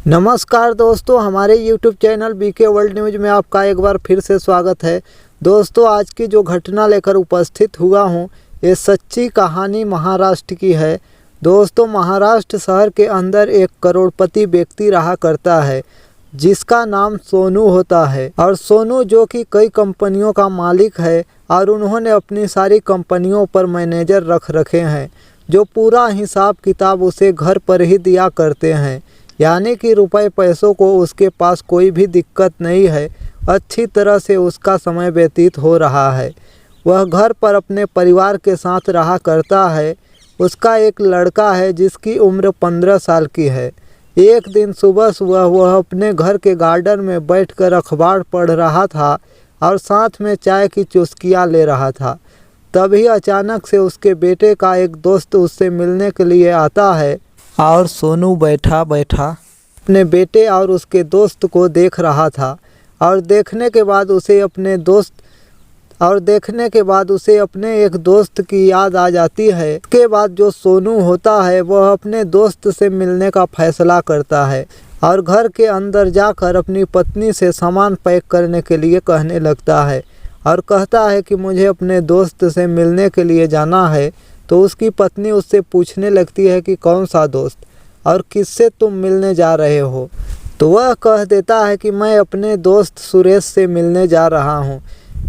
नमस्कार दोस्तों, हमारे YouTube channel BK world news में आपका एक बार फिर से स्वागत है। दोस्तों, आज की जो घटना लेकर उपस्थित हुआ हूँ, ये सच्ची कहानी महाराष्ट्र की है। दोस्तों, महाराष्ट्र शहर के अंदर एक करोड़पति व्यक्ति रहा करता है जिसका नाम सोनू होता है। और सोनू जो कि कई कंपनियों का मालिक है और उन्होंने अपनी सारी कंपनियों पर मैनेजर रख रखे हैं जो पूरा हिसाब किताब उसे घर पर ही दिया करते हैं। यानी कि रुपए पैसों को उसके पास कोई भी दिक्कत नहीं है, अच्छी तरह से उसका समय व्यतीत हो रहा है। वह घर पर अपने परिवार के साथ रहा करता है। उसका एक लड़का है जिसकी उम्र 15 साल की है। एक दिन सुबह सुबह वह अपने घर के गार्डन में बैठकर अखबार पढ़ रहा था और साथ में चाय की चुस्कियाँ ले रहा था। तभी अचानक से उसके बेटे का एक दोस्त उससे मिलने के लिए आता है और सोनू बैठा बैठा अपने बेटे और उसके दोस्त को देख रहा था। और देखने के बाद उसे अपने एक दोस्त की याद आ जाती है। इसके बाद जो सोनू होता है वह अपने दोस्त से मिलने का फैसला करता है और घर के अंदर जाकर अपनी पत्नी से सामान पैक करने के लिए कहने लगता है और कहता है कि मुझे अपने दोस्त से मिलने के लिए जाना है। तो उसकी पत्नी उससे पूछने लगती है कि कौन सा दोस्त और किससे तुम मिलने जा रहे हो। तो वह कह देता है कि मैं अपने दोस्त सुरेश से मिलने जा रहा हूँ।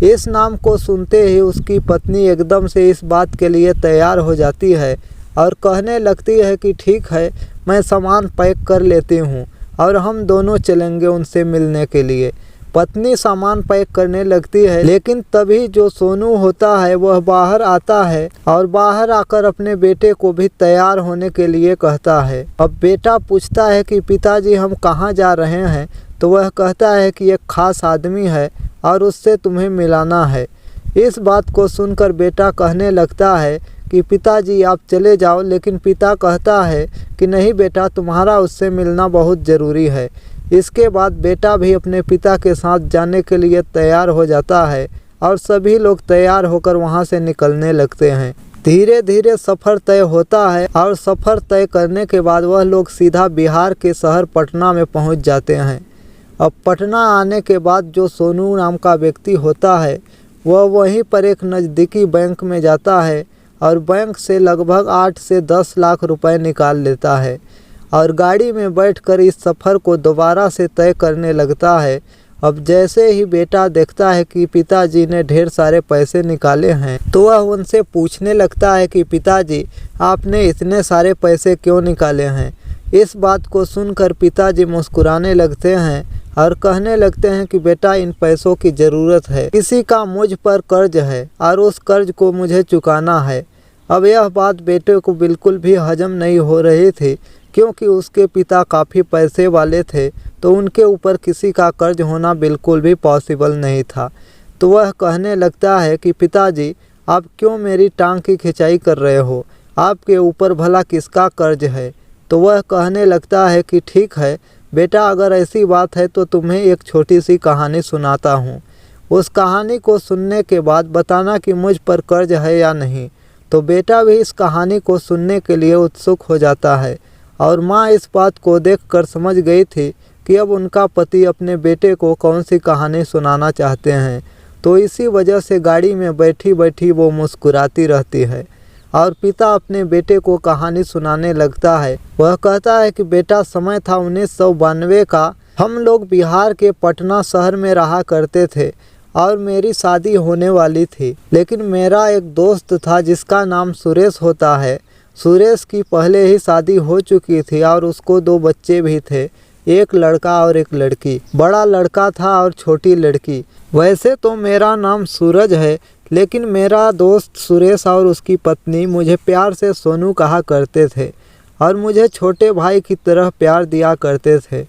इस नाम को सुनते ही उसकी पत्नी एकदम से इस बात के लिए तैयार हो जाती है और कहने लगती है कि ठीक है, मैं सामान पैक कर लेती हूँ और हम दोनों चलेंगे उनसे मिलने के लिए। पत्नी सामान पैक करने लगती है, लेकिन तभी जो सोनू होता है वह बाहर आता है और बाहर आकर अपने बेटे को भी तैयार होने के लिए कहता है। अब बेटा पूछता है कि पिताजी हम कहाँ जा रहे हैं। तो वह कहता है कि एक खास आदमी है और उससे तुम्हें मिलाना है। इस बात को सुनकर बेटा कहने लगता है कि पिताजी आप चले जाओ, लेकिन पिता कहता है कि नहीं बेटा, तुम्हारा उससे मिलना बहुत ज़रूरी है। इसके बाद बेटा भी अपने पिता के साथ जाने के लिए तैयार हो जाता है और सभी लोग तैयार होकर वहां से निकलने लगते हैं। धीरे धीरे सफ़र तय होता है और सफ़र तय करने के बाद वह लोग सीधा बिहार के शहर पटना में पहुंच जाते हैं। अब पटना आने के बाद जो सोनू नाम का व्यक्ति होता है वह वहीं पर एक नज़दीकी बैंक में जाता है और बैंक से लगभग 8 से 10 लाख रुपए निकाल लेता है और गाड़ी में बैठकर इस सफ़र को दोबारा से तय करने लगता है। अब जैसे ही बेटा देखता है कि पिताजी ने ढेर सारे पैसे निकाले हैं तो वह उनसे पूछने लगता है कि पिताजी आपने इतने सारे पैसे क्यों निकाले हैं। इस बात को सुनकर पिताजी मुस्कुराने लगते हैं और कहने लगते हैं कि बेटा इन पैसों की ज़रूरत है, किसी का मुझ पर कर्ज है और उस कर्ज को मुझे चुकाना है। अब यह बात बेटे को बिल्कुल भी हजम नहीं हो रही थी क्योंकि उसके पिता काफ़ी पैसे वाले थे, तो उनके ऊपर किसी का कर्ज होना बिल्कुल भी पॉसिबल नहीं था। तो वह कहने लगता है कि पिताजी आप क्यों मेरी टांग की खिंचाई कर रहे हो, आपके ऊपर भला किसका कर्ज है। तो वह कहने लगता है कि ठीक है बेटा, अगर ऐसी बात है तो तुम्हें एक छोटी सी कहानी सुनाता हूँ। उस कहानी को सुनने के बाद बताना कि मुझ पर कर्ज है या नहीं। तो बेटा भी इस कहानी को सुनने के लिए उत्सुक हो जाता है और माँ इस बात को देखकर समझ गई थी कि अब उनका पति अपने बेटे को कौन सी कहानी सुनाना चाहते हैं। तो इसी वजह से गाड़ी में बैठी बैठी वो मुस्कुराती रहती है और पिता अपने बेटे को कहानी सुनाने लगता है। वह कहता है कि बेटा, समय था 1992 का। हम लोग बिहार के पटना शहर में रहा करते थे और मेरी शादी होने वाली थी, लेकिन मेरा एक दोस्त था जिसका नाम सुरेश होता है। सुरेश की पहले ही शादी हो चुकी थी और उसको 2 बच्चे भी थे, एक लड़का और एक लड़की। बड़ा लड़का था और छोटी लड़की। वैसे तो मेरा नाम सूरज है, लेकिन मेरा दोस्त सुरेश और उसकी पत्नी मुझे प्यार से सोनू कहा करते थे और मुझे छोटे भाई की तरह प्यार दिया करते थे।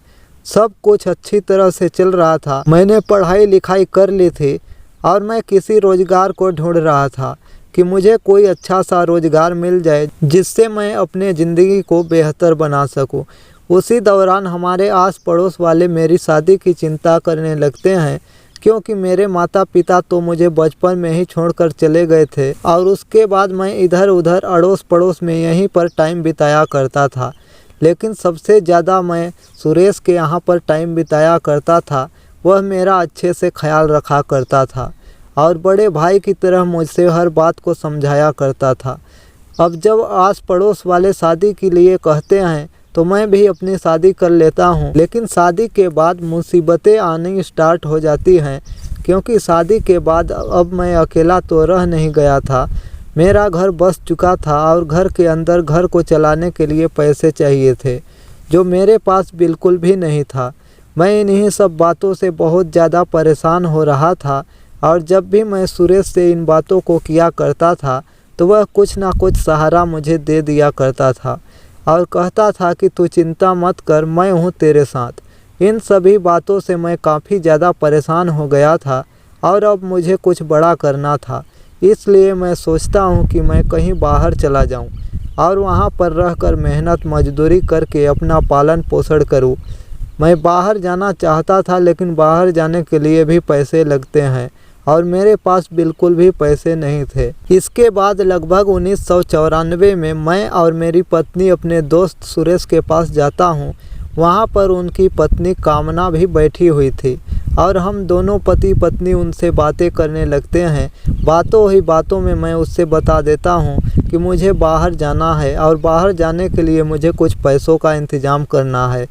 सब कुछ अच्छी तरह से चल रहा था। मैंने पढ़ाई लिखाई कर ली थी और मैं किसी रोज़गार को ढूंढ रहा था कि मुझे कोई अच्छा सा रोज़गार मिल जाए जिससे मैं अपने ज़िंदगी को बेहतर बना सकूं। उसी दौरान हमारे आस पड़ोस वाले मेरी शादी की चिंता करने लगते हैं क्योंकि मेरे माता पिता तो मुझे बचपन में ही छोड़कर चले गए थे और उसके बाद मैं इधर उधर अड़ोस पड़ोस में यहीं पर टाइम बिताया करता था। लेकिन सबसे ज़्यादा मैं सुरेश के यहाँ पर टाइम बिताया करता था। वह मेरा अच्छे से ख्याल रखा करता था और बड़े भाई की तरह मुझसे हर बात को समझाया करता था। अब जब आस पड़ोस वाले शादी के लिए कहते हैं तो मैं भी अपनी शादी कर लेता हूँ, लेकिन शादी के बाद मुसीबतें आनी स्टार्ट हो जाती हैं, क्योंकि शादी के बाद अब मैं अकेला तो रह नहीं गया था। मेरा घर बस चुका था और घर के अंदर घर को चलाने के लिए पैसे चाहिए थे, जो मेरे पास बिल्कुल भी नहीं था। मैं इन्हीं सब बातों से बहुत ज़्यादा परेशान हो रहा था और जब भी मैं सुरेश से इन बातों को किया करता था तो वह कुछ ना कुछ सहारा मुझे दे दिया करता था और कहता था कि तू चिंता मत कर, मैं हूँ तेरे साथ। इन सभी बातों से मैं काफ़ी ज़्यादा परेशान हो गया था और अब मुझे कुछ बड़ा करना था। इसलिए मैं सोचता हूँ कि मैं कहीं बाहर चला जाऊँ और वहाँ पर रहकर मेहनत मजदूरी करके अपना पालन पोषण करूँ। मैं बाहर जाना चाहता था, लेकिन बाहर जाने के लिए भी पैसे लगते हैं और मेरे पास बिल्कुल भी पैसे नहीं थे। इसके बाद लगभग 1994 में मैं और मेरी पत्नी अपने दोस्त सुरेश के पास जाता हूँ। वहाँ पर उनकी पत्नी कामना भी बैठी हुई थी और हम दोनों पति पत्नी उनसे बातें करने लगते हैं। बातों ही बातों में मैं उससे बता देता हूँ कि मुझे बाहर जाना है और बाहर जाने के लिए मुझे कुछ पैसों का इंतज़ाम करना है।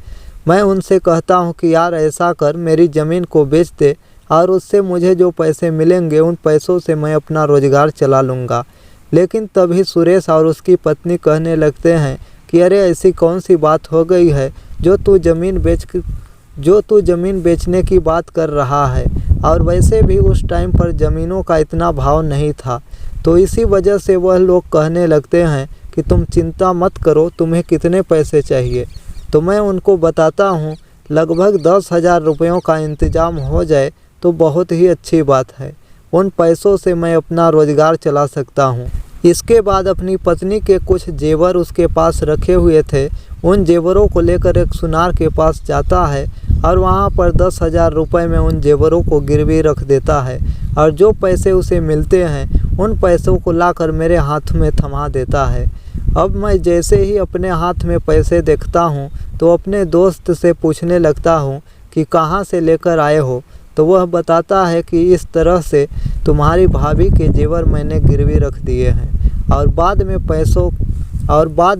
मैं उनसे कहता हूँ कि यार ऐसा कर, मेरी ज़मीन को बेच दे और उससे मुझे जो पैसे मिलेंगे उन पैसों से मैं अपना रोज़गार चला लूँगा। लेकिन तभी सुरेश और उसकी पत्नी कहने लगते हैं कि अरे ऐसी कौन सी बात हो गई है जो तू ज़मीन बेचने की बात कर रहा है, और वैसे भी उस टाइम पर ज़मीनों का इतना भाव नहीं था। तो इसी वजह से वह लोग कहने लगते हैं कि तुम चिंता मत करो, तुम्हें कितने पैसे चाहिए। तो मैं उनको बताता हूँ लगभग 10,000 रुपयों का इंतज़ाम हो जाए तो बहुत ही अच्छी बात है, उन पैसों से मैं अपना रोज़गार चला सकता हूँ। इसके बाद अपनी पत्नी के कुछ जेवर उसके पास रखे हुए थे, उन जेवरों को लेकर एक सुनार के पास जाता है और वहाँ पर 10,000 रुपये में उन जेवरों को गिरवी रख देता है और जो पैसे उसे मिलते हैं उन पैसों को लाकर मेरे हाथ में थमा देता है। अब मैं जैसे ही अपने हाथ में पैसे देखता हूँ तो अपने दोस्त से पूछने लगता हूँ कि कहाँ से लेकर आए हो। तो वह बताता है कि इस तरह से तुम्हारी भाभी के जेवर मैंने गिरवी रख दिए हैं और बाद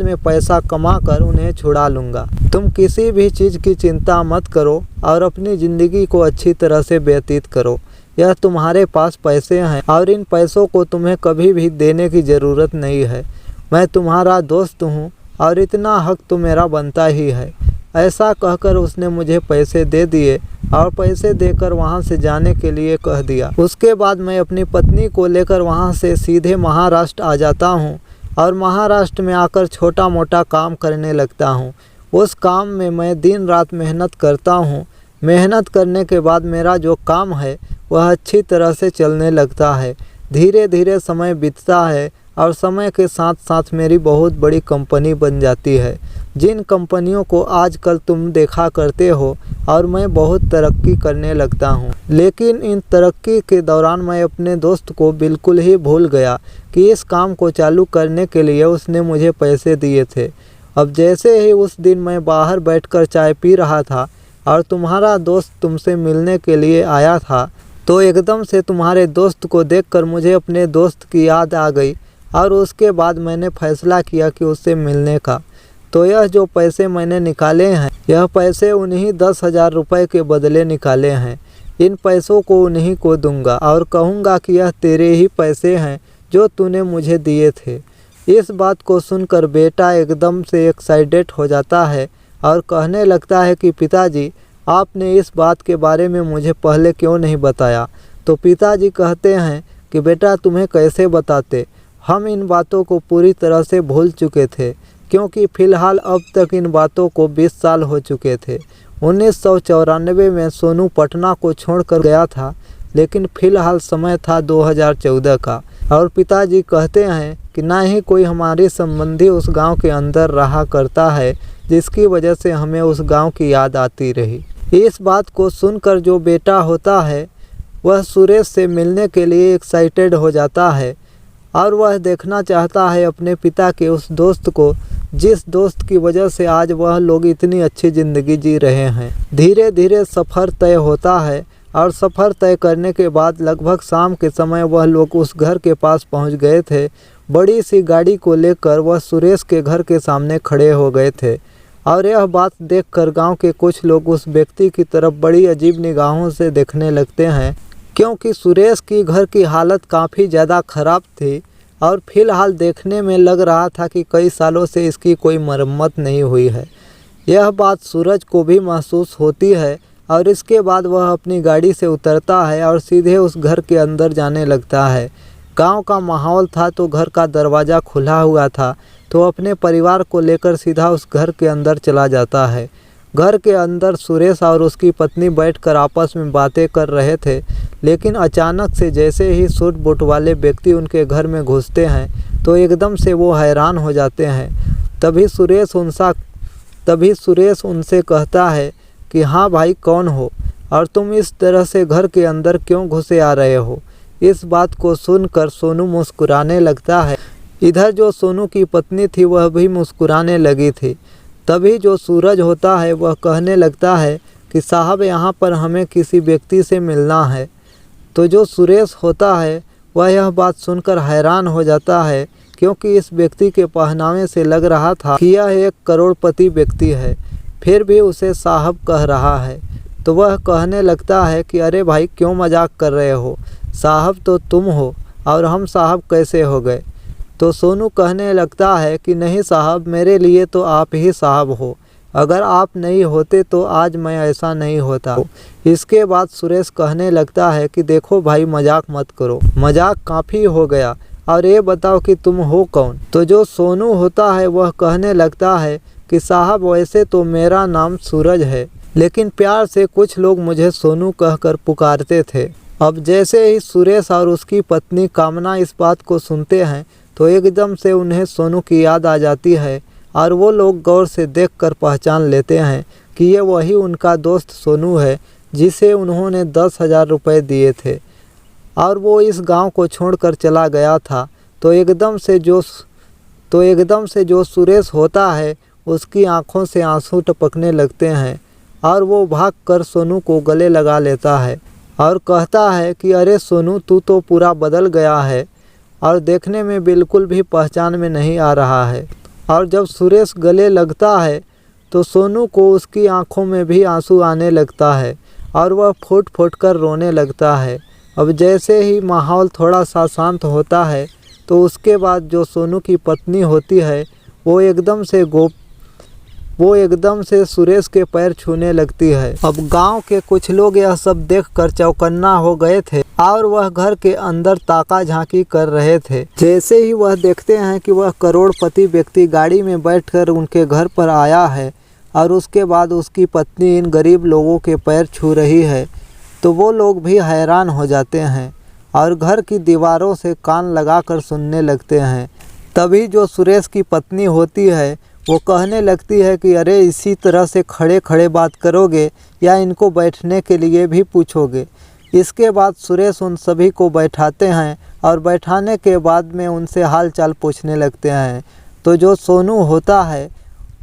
में पैसा कमा कर उन्हें छुड़ा लूँगा। तुम किसी भी चीज़ की चिंता मत करो और अपनी ज़िंदगी को अच्छी तरह से व्यतीत करो। यह तुम्हारे पास पैसे हैं और इन पैसों को तुम्हें कभी भी देने की ज़रूरत नहीं है। मैं तुम्हारा दोस्त हूँ और इतना हक तो मेरा बनता ही है। ऐसा कहकर उसने मुझे पैसे दे दिए और पैसे देकर वहाँ से जाने के लिए कह दिया। उसके बाद मैं अपनी पत्नी को लेकर वहाँ से सीधे महाराष्ट्र आ जाता हूँ और महाराष्ट्र में आकर छोटा मोटा काम करने लगता हूँ। उस काम में मैं दिन रात मेहनत करता हूँ। मेहनत करने के बाद मेरा जो काम है वह अच्छी तरह से चलने लगता है। धीरे धीरे समय बीतता है और समय के साथ साथ मेरी बहुत बड़ी कंपनी बन जाती है, जिन कंपनियों को आजकल तुम देखा करते हो, और मैं बहुत तरक्की करने लगता हूँ। लेकिन इन तरक्की के दौरान मैं अपने दोस्त को बिल्कुल ही भूल गया कि इस काम को चालू करने के लिए उसने मुझे पैसे दिए थे। अब जैसे ही उस दिन मैं बाहर बैठकर चाय पी रहा था और तुम्हारा दोस्त तुमसे मिलने के लिए आया था, तो एकदम से तुम्हारे दोस्त को देखकर मुझे अपने दोस्त की याद आ गई और उसके बाद मैंने फैसला किया कि उससे मिलने का। तो यह जो पैसे मैंने निकाले हैं, यह पैसे उन्हीं 10,000 रुपये के बदले निकाले हैं। इन पैसों को उन्हीं को दूंगा और कहूँगा कि यह तेरे ही पैसे हैं जो तूने मुझे दिए थे। इस बात को सुनकर बेटा एकदम से एक्साइटेड हो जाता है और कहने लगता है कि पिताजी, आपने इस बात के बारे में मुझे पहले क्यों नहीं बताया। तो पिताजी कहते हैं कि बेटा तुम्हें कैसे बताते, हम इन बातों को पूरी तरह से भूल चुके थे, क्योंकि फ़िलहाल अब तक इन बातों को 20 साल हो चुके थे। 1994 में सोनू पटना को छोड़कर गया था, लेकिन फ़िलहाल समय था 2014 का। और पिताजी कहते हैं कि ना ही कोई हमारे संबंधी उस गांव के अंदर रहा करता है, जिसकी वजह से हमें उस गांव की याद आती रही। इस बात को सुनकर जो बेटा होता है वह सुरेश से मिलने के लिए एक्साइटेड हो जाता है और वह देखना चाहता है अपने पिता के उस दोस्त को जिस दोस्त की वजह से आज वह लोग इतनी अच्छी ज़िंदगी जी रहे हैं। धीरे धीरे सफ़र तय होता है और सफ़र तय करने के बाद लगभग शाम के समय वह लोग उस घर के पास पहुंच गए थे। बड़ी सी गाड़ी को लेकर वह सुरेश के घर के सामने खड़े हो गए थे और यह बात देखकर गांव के कुछ लोग उस व्यक्ति की तरफ बड़ी अजीब निगाहों से देखने लगते हैं, क्योंकि सुरेश की घर की हालत काफ़ी ज़्यादा ख़राब थी और फिलहाल देखने में लग रहा था कि कई सालों से इसकी कोई मरम्मत नहीं हुई है। यह बात सूरज को भी महसूस होती है और इसके बाद वह अपनी गाड़ी से उतरता है और सीधे उस घर के अंदर जाने लगता है। गांव का माहौल था तो घर का दरवाज़ा खुला हुआ था, तो अपने परिवार को लेकर सीधा उस घर के अंदर चला जाता है। घर के अंदर सुरेश और उसकी पत्नी बैठकर आपस में बातें कर रहे थे, लेकिन अचानक से जैसे ही सूट बूट वाले व्यक्ति उनके घर में घुसते हैं तो एकदम से वो हैरान हो जाते हैं। तभी सुरेश उनसे कहता है कि हाँ भाई, कौन हो और तुम इस तरह से घर के अंदर क्यों घुसे आ रहे हो। इस बात को सुनकर सोनू मुस्कुराने लगता है। इधर जो सोनू की पत्नी थी वह भी मुस्कुराने लगी थी। तभी जो सूरज होता है वह कहने लगता है कि साहब, यहाँ पर हमें किसी व्यक्ति से मिलना है। तो जो सुरेश होता है वह यह बात सुनकर हैरान हो जाता है, क्योंकि इस व्यक्ति के पहनावे से लग रहा था कि यह एक करोड़पति व्यक्ति है, फिर भी उसे साहब कह रहा है। तो वह कहने लगता है कि अरे भाई, क्यों मजाक कर रहे हो, साहब तो तुम हो और हम साहब कैसे हो गए। तो सोनू कहने लगता है कि नहीं साहब, मेरे लिए तो आप ही साहब हो, अगर आप नहीं होते तो आज मैं ऐसा नहीं होता। इसके बाद सुरेश कहने लगता है कि देखो भाई, मजाक मत करो, मजाक काफ़ी हो गया, और ये बताओ कि तुम हो कौन। तो जो सोनू होता है वह कहने लगता है कि साहब, वैसे तो मेरा नाम सूरज है, लेकिन प्यार से कुछ लोग मुझे सोनू कहकर पुकारते थे। अब जैसे ही सुरेश और उसकी पत्नी कामना इस बात को सुनते हैं तो एकदम से उन्हें सोनू की याद आ जाती है और वो लोग गौर से देखकर पहचान लेते हैं कि ये वही उनका दोस्त सोनू है जिसे उन्होंने 10,000 रुपये दिए थे और वो इस गांव को छोड़कर चला गया था। तो एकदम से जो सुरेश होता है उसकी आंखों से आंसू टपकने लगते हैं और वो भागकर सोनू को गले लगा लेता है और कहता है कि अरे सोनू, तू तो पूरा बदल गया है और देखने में बिल्कुल भी पहचान में नहीं आ रहा है। और जब सुरेश गले लगता है तो सोनू को उसकी आंखों में भी आंसू आने लगता है और वह फूट फूट कर रोने लगता है। अब जैसे ही माहौल थोड़ा सा शांत होता है तो उसके बाद जो सोनू की पत्नी होती है वो एकदम से सुरेश के पैर छूने लगती है। अब गांव के कुछ लोग यह सब देखकर चौकन्ना हो गए थे और वह घर के अंदर ताका झांकी कर रहे थे। जैसे ही वह देखते हैं कि वह करोड़पति व्यक्ति गाड़ी में बैठकर उनके घर पर आया है और उसके बाद उसकी पत्नी इन गरीब लोगों के पैर छू रही है, तो वो लोग भी हैरान हो जाते हैं और घर की दीवारों से कान लगाकर सुनने लगते हैं। तभी जो सुरेश की पत्नी होती है वो कहने लगती है कि अरे, इसी तरह से खड़े खड़े बात करोगे या इनको बैठने के लिए भी पूछोगे। इसके बाद सुरेश उन सभी को बैठाते हैं और बैठाने के बाद में उनसे हाल चाल पूछने लगते हैं। तो जो सोनू होता है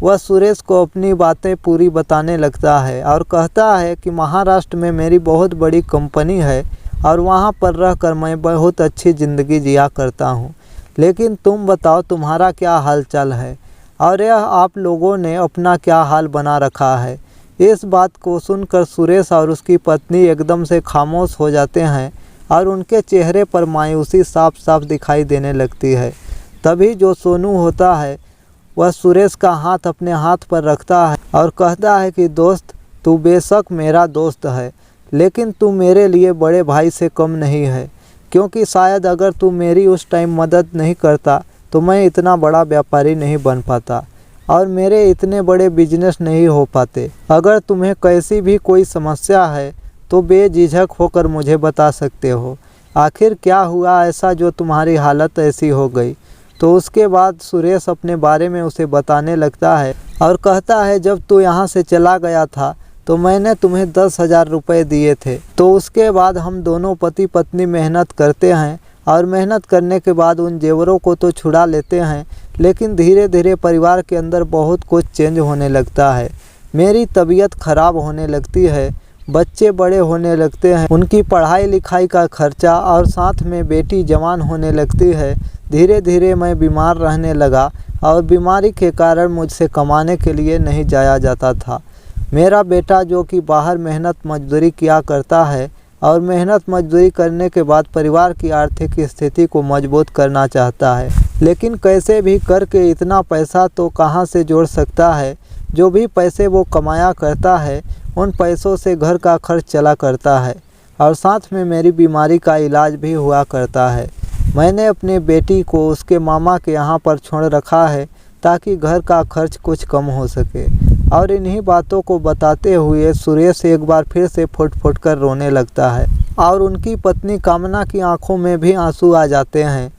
वह सुरेश को अपनी बातें पूरी बताने लगता है और कहता है कि महाराष्ट्र में मेरी बहुत बड़ी कंपनी है और वहाँ पर रहकर मैं बहुत अच्छी ज़िंदगी जिया करता हूँ, लेकिन तुम बताओ तुम्हारा क्या हाल चाल है और यह आप लोगों ने अपना क्या हाल बना रखा है। इस बात को सुनकर सुरेश और उसकी पत्नी एकदम से खामोश हो जाते हैं और उनके चेहरे पर मायूसी साफ साफ दिखाई देने लगती है। तभी जो सोनू होता है वह सुरेश का हाथ अपने हाथ पर रखता है और कहता है कि दोस्त, तू बेशक मेरा दोस्त है, लेकिन तू मेरे लिए बड़े भाई से कम नहीं है, क्योंकि शायद अगर तू मेरी उस टाइम मदद नहीं करता तो मैं इतना बड़ा व्यापारी नहीं बन पाता और मेरे इतने बड़े बिजनेस नहीं हो पाते। अगर तुम्हें कैसी भी कोई समस्या है तो बेझिझक होकर मुझे बता सकते हो। आखिर क्या हुआ ऐसा जो तुम्हारी हालत ऐसी हो गई। तो उसके बाद सुरेश अपने बारे में उसे बताने लगता है और कहता है, जब तू यहाँ से चला गया था तो मैंने तुम्हें 10,000 रुपये दिए थे। तो उसके बाद हम दोनों पति पत्नी मेहनत करते हैं और मेहनत करने के बाद उन जेवरों को तो छुड़ा लेते हैं, लेकिन धीरे धीरे परिवार के अंदर बहुत कुछ चेंज होने लगता है। मेरी तबीयत खराब होने लगती है, बच्चे बड़े होने लगते हैं, उनकी पढ़ाई लिखाई का खर्चा और साथ में बेटी जवान होने लगती है। धीरे धीरे मैं बीमार रहने लगा और बीमारी के कारण मुझसे कमाने के लिए नहीं जाया जाता था। मेरा बेटा जो कि बाहर मेहनत मजदूरी किया करता है और मेहनत मजदूरी करने के बाद परिवार की आर्थिक स्थिति को मजबूत करना चाहता है, लेकिन कैसे भी करके इतना पैसा तो कहाँ से जोड़ सकता है। जो भी पैसे वो कमाया करता है उन पैसों से घर का खर्च चला करता है और साथ में मेरी बीमारी का इलाज भी हुआ करता है। मैंने अपनी बेटी को उसके मामा के यहाँ पर छोड़ रखा है ताकि घर का खर्च कुछ कम हो सके। और इन्हीं बातों को बताते हुए सुरेश एक बार फिर से फुट फुट कर रोने लगता है और उनकी पत्नी कामना की आंखों में भी आंसू आ जाते हैं।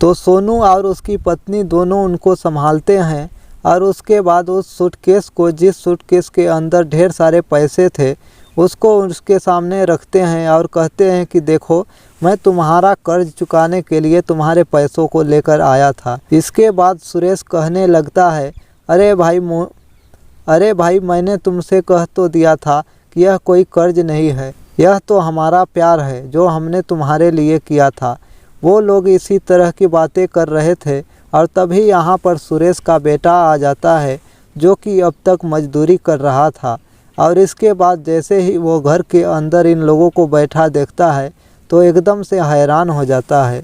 तो सोनू और उसकी पत्नी दोनों उनको संभालते हैं और उसके बाद उस सूटकेस को, जिस सूटकेस के अंदर ढेर सारे पैसे थे, उसको उसके सामने रखते हैं और कहते हैं कि देखो, मैं तुम्हारा कर्ज चुकाने के लिए तुम्हारे पैसों को लेकर आया था। इसके बाद सुरेश कहने लगता है, अरे भाई मैंने तुमसे कह तो दिया था कि यह कोई कर्ज नहीं है, यह तो हमारा प्यार है जो हमने तुम्हारे लिए किया था। वो लोग इसी तरह की बातें कर रहे थे और तभी यहाँ पर सुरेश का बेटा आ जाता है जो कि अब तक मजदूरी कर रहा था। और इसके बाद जैसे ही वो घर के अंदर इन लोगों को बैठा देखता है तो एकदम से हैरान हो जाता है।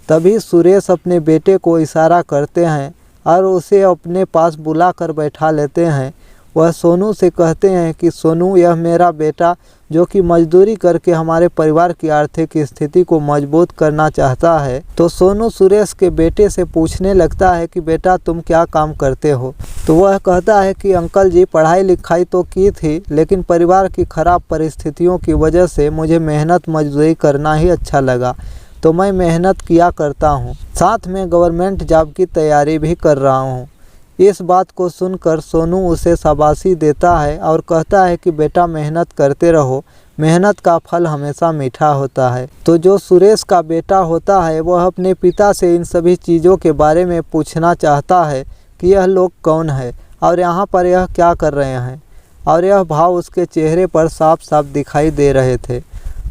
तभी सुरेश अपने बेटे को इशारा करते हैं और उसे अपने पास बुला कर बैठा लेते हैं। वह सोनू से कहते हैं कि सोनू, यह मेरा बेटा जो कि मजदूरी करके हमारे परिवार की आर्थिक स्थिति को मजबूत करना चाहता है। तो सोनू सुरेश के बेटे से पूछने लगता है कि बेटा तुम क्या काम करते हो। तो वह कहता है कि अंकल जी, पढ़ाई लिखाई तो की थी, लेकिन परिवार की खराब परिस्थितियों की वजह से मुझे मेहनत मजदूरी करना ही अच्छा लगा, तो मैं मेहनत किया करता हूँ, साथ में गवर्नमेंट जॉब की तैयारी भी कर रहा हूँ। इस बात को सुनकर सोनू उसे शाबाशी देता है और कहता है कि बेटा मेहनत करते रहो, मेहनत का फल हमेशा मीठा होता है। तो जो सुरेश का बेटा होता है वह अपने पिता से इन सभी चीज़ों के बारे में पूछना चाहता है कि यह लोग कौन है और यहाँ पर यह क्या कर रहे हैं, और यह भाव उसके चेहरे पर साफ साफ दिखाई दे रहे थे।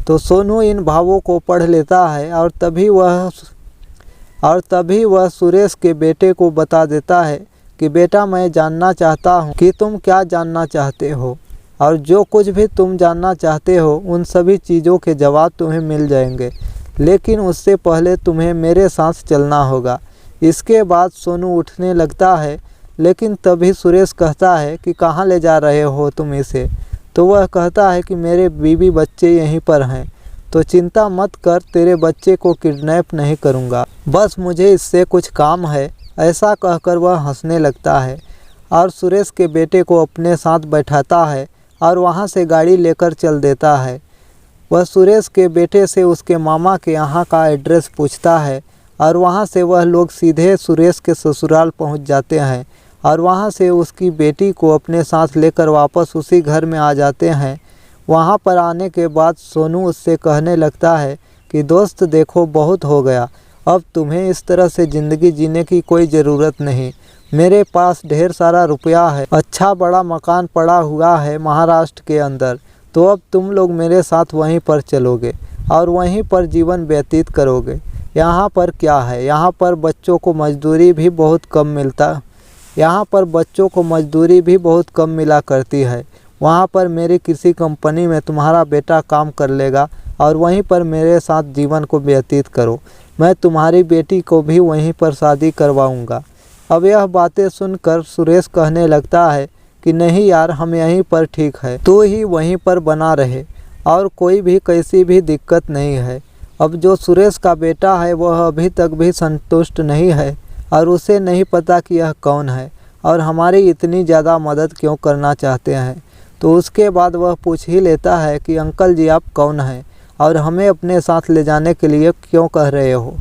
तो सोनू इन भावों को पढ़ लेता है और तभी वह सुरेश के बेटे को बता देता है कि बेटा, मैं जानना चाहता हूँ कि तुम क्या जानना चाहते हो, और जो कुछ भी तुम जानना चाहते हो उन सभी चीज़ों के जवाब तुम्हें मिल जाएंगे, लेकिन उससे पहले तुम्हें मेरे साथ चलना होगा। इसके बाद सोनू उठने लगता है, लेकिन तभी सुरेश कहता है कि कहाँ ले जा रहे हो तुम इसे। तो वह कहता है कि मेरे बीवी बच्चे यहीं पर हैं, तो चिंता मत कर, तेरे बच्चे को किडनैप नहीं करूँगा, बस मुझे इससे कुछ काम है। ऐसा कहकर वह हंसने लगता है और सुरेश के बेटे को अपने साथ बैठाता है और वहां से गाड़ी लेकर चल देता है। वह सुरेश के बेटे से उसके मामा के यहाँ का एड्रेस पूछता है और वहां से वह लोग सीधे सुरेश के ससुराल पहुंच जाते हैं और वहां से उसकी बेटी को अपने साथ लेकर वापस उसी घर में आ जाते हैं। वहां पर आने के बाद सोनू उससे कहने लगता है कि दोस्त देखो, बहुत हो गया, अब तुम्हें इस तरह से ज़िंदगी जीने की कोई ज़रूरत नहीं। मेरे पास ढेर सारा रुपया है, अच्छा बड़ा मकान पड़ा हुआ है महाराष्ट्र के अंदर, तो अब तुम लोग मेरे साथ वहीं पर चलोगे और वहीं पर जीवन व्यतीत करोगे। यहाँ पर क्या है, यहाँ पर बच्चों को मजदूरी भी बहुत कम मिला करती है। वहाँ पर मेरी किसी कंपनी में तुम्हारा बेटा काम कर लेगा और वहीं पर मेरे साथ जीवन को व्यतीत करो। मैं तुम्हारी बेटी को भी वहीं पर शादी करवाऊंगा। अब यह बातें सुनकर सुरेश कहने लगता है कि नहीं यार, हम यहीं पर ठीक है, तू ही वहीं पर बना रहे और कोई भी कैसी भी दिक्कत नहीं है। अब जो सुरेश का बेटा है वह अभी तक भी संतुष्ट नहीं है और उसे नहीं पता कि यह कौन है और हमारी इतनी ज़्यादा मदद क्यों करना चाहते हैं। तो उसके बाद वह पूछ ही लेता है कि अंकल जी, आप कौन हैं और हमें अपने साथ ले जाने के लिए क्यों कह रहे हो।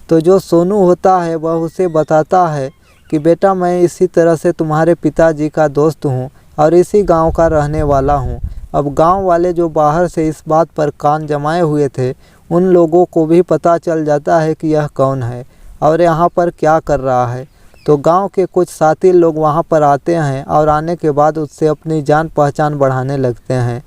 तो जो सोनू होता है वह उसे बताता है कि बेटा, मैं इसी तरह से तुम्हारे पिताजी का दोस्त हूँ और इसी गांव का रहने वाला हूँ। अब गांव वाले जो बाहर से इस बात पर कान जमाए हुए थे, उन लोगों को भी पता चल जाता है कि यह कौन है और यहाँ पर क्या कर रहा है। तो गांव के कुछ साथी लोग वहां पर आते हैं और आने के बाद उससे अपनी जान पहचान बढ़ाने लगते हैं।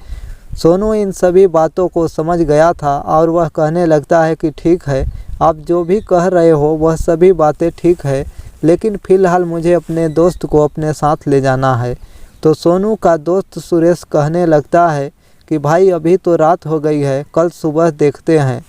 सोनू इन सभी बातों को समझ गया था और वह कहने लगता है कि ठीक है, आप जो भी कह रहे हो वह सभी बातें ठीक है, लेकिन फ़िलहाल मुझे अपने दोस्त को अपने साथ ले जाना है। तो सोनू का दोस्त सुरेश कहने लगता है कि भाई अभी तो रात हो गई है, कल सुबह देखते हैं।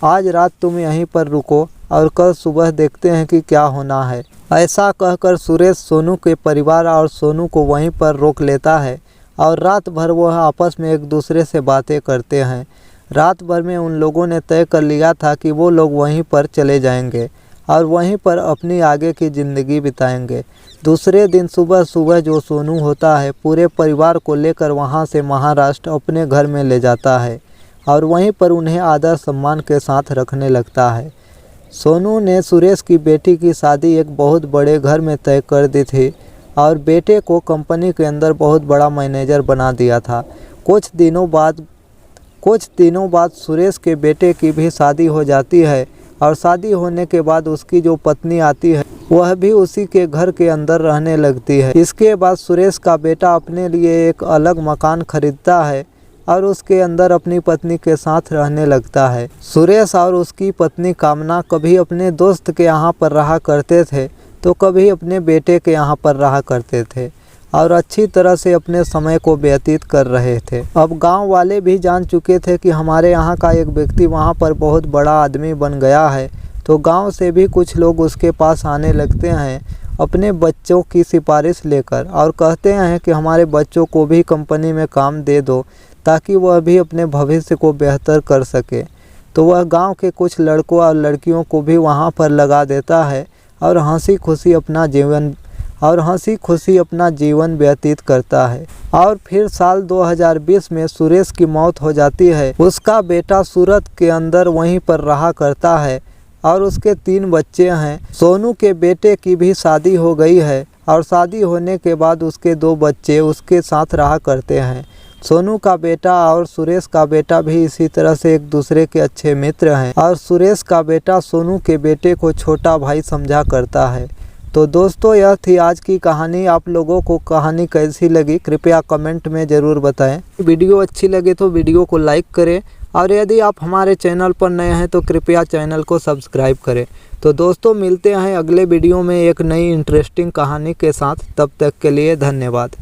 आज रात तुम यहीं पर रुको और कल सुबह देखते हैं कि क्या होना है। ऐसा कहकर सुरेश सोनू के परिवार और सोनू को वहीं पर रोक लेता है और रात भर वह आपस में एक दूसरे से बातें करते हैं। रात भर में उन लोगों ने तय कर लिया था कि वो लोग वहीं पर चले जाएंगे और वहीं पर अपनी आगे की ज़िंदगी बिताएंगे। दूसरे दिन सुबह सुबह जो सोनू होता है पूरे परिवार को लेकर वहां से महाराष्ट्र अपने घर में ले जाता है और वहीं पर उन्हें आदर सम्मान के साथ रखने लगता है। सोनू ने सुरेश की बेटी की शादी एक बहुत बड़े घर में तय कर दी थी और बेटे को कंपनी के अंदर बहुत बड़ा मैनेजर बना दिया था। कुछ दिनों बाद सुरेश के बेटे की भी शादी हो जाती है और शादी होने के बाद उसकी जो पत्नी आती है वह भी उसी के घर के अंदर रहने लगती है। इसके बाद सुरेश का बेटा अपने लिए एक अलग मकान खरीदता है और उसके अंदर अपनी पत्नी के साथ रहने लगता है। सुरेश और उसकी पत्नी कामना कभी अपने दोस्त के यहाँ पर रहा करते थे तो कभी अपने बेटे के यहाँ पर रहा करते थे और अच्छी तरह से अपने समय को व्यतीत कर रहे थे। अब गांव वाले भी जान चुके थे कि हमारे यहाँ का एक व्यक्ति वहाँ पर बहुत बड़ा आदमी बन गया है, तो गांव से भी कुछ लोग उसके पास आने लगते हैं अपने बच्चों की सिफारिश लेकर और कहते हैं कि हमारे बच्चों को भी कंपनी में काम दे दो ताकि वह भी अपने भविष्य को बेहतर कर सके। तो वह गांव के कुछ लड़कों और लड़कियों को भी वहां पर लगा देता है और हंसी खुशी अपना जीवन व्यतीत करता है। और फिर साल 2020 में सुरेश की मौत हो जाती है। उसका बेटा सूरत के अंदर वहीं पर रहा करता है और उसके 3 बच्चे हैं। सोनू के बेटे की भी शादी हो गई है और शादी होने के बाद उसके 2 बच्चे उसके साथ रहा करते हैं। सोनू का बेटा और सुरेश का बेटा भी इसी तरह से एक दूसरे के अच्छे मित्र हैं और सुरेश का बेटा सोनू के बेटे को छोटा भाई समझा करता है। तो दोस्तों, यह थी आज की कहानी। आप लोगों को कहानी कैसी लगी कृपया कमेंट में ज़रूर बताएं। वीडियो अच्छी लगे तो वीडियो को लाइक करें और यदि आप हमारे चैनल पर नए हैं तो कृपया चैनल को सब्सक्राइब करें। तो दोस्तों, मिलते हैं अगले वीडियो में एक नई इंटरेस्टिंग कहानी के साथ। तब तक के लिए धन्यवाद।